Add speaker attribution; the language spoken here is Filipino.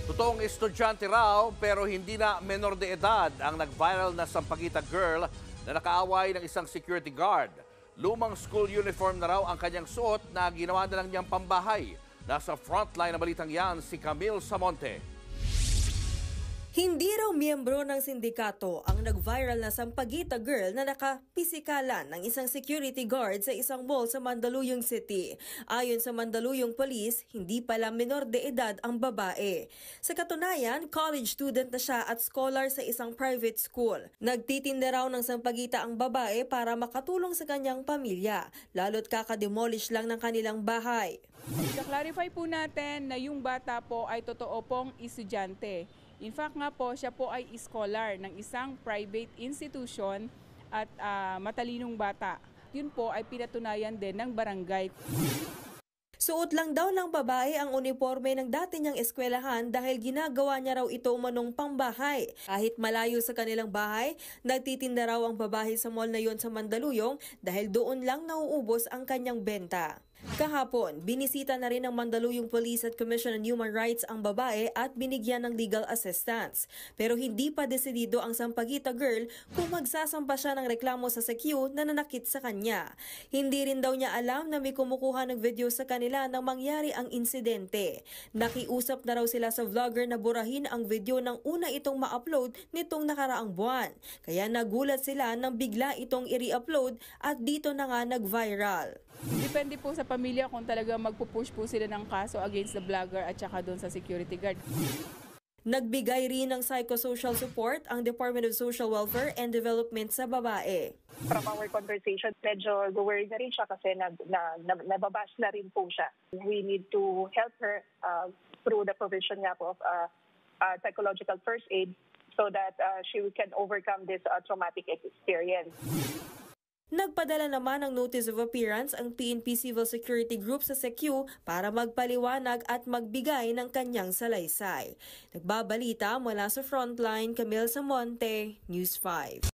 Speaker 1: Totoong estudyante raw pero hindi na menor de edad ang nag-viral na Sampaguita girl na nakaaway ng isang security guard. Lumang school uniform na raw ang kanyang suot na ginawa na lang niyang pambahay. Nasa frontline na balitang yan si Camille Samonte.
Speaker 2: Hindi raw miyembro ng sindikato ang nag-viral na Sampaguita girl na nakapisikalan ng isang security guard sa isang mall sa Mandaluyong City. Ayon sa Mandaluyong Police, hindi pala menor de edad ang babae. Sa katunayan, college student na siya at scholar sa isang private school. Nagtitinda raw ng Sampaguita ang babae para makatulong sa kanyang pamilya, lalo't kakademolish lang ng kanilang bahay.
Speaker 3: I-clarify po natin na yung bata po ay totoo pong estudyante. In fact nga po, siya po ay scholar ng isang private institution at matalinong bata. Yun po ay pinatunayan din ng barangay.
Speaker 2: Suot lang daw ng babae ang uniforme ng dati niyang eskwelahan dahil ginagawa niya raw ito manong pangbahay. Kahit malayo sa kanilang bahay, nagtitinda raw ang babae sa mall na yon sa Mandaluyong dahil doon lang nauubos ang kanyang benta. Kahapon, binisita na rin ng Mandaluyong Police at Commission on Human Rights ang babae at binigyan ng legal assistance. Pero hindi pa desidido ang Sampaguita girl kung magsasampa siya ng reklamo sa SECU na nanakit sa kanya. Hindi rin daw niya alam na may kumukuha ng video sa kanila nang mangyari ang insidente. Nakiusap na raw sila sa vlogger na burahin ang video nang una itong ma-upload nitong nakaraang buwan. Kaya nagulat sila nang bigla itong i-re-upload at dito na nga nag-viral.
Speaker 3: Depende po sa pamilya kung talaga magpupush po sila ng kaso against the vlogger at saka doon sa security guard.
Speaker 2: Nagbigay rin ng psychosocial support ang Department of Social Welfare and Development sa babae.
Speaker 4: From our conversation, medyo worried na rin siya kasi nababash na rin po siya. We need to help her through the provision nga po of psychological first aid so that she can overcome this traumatic experience.
Speaker 2: Nagpadala naman ng notice of appearance ang PNP Civil Security Group sa SECU para magpaliwanag at magbigay ng kanyang salaysay. Nagbabalita mula sa Frontline, Camille Samonte, News 5.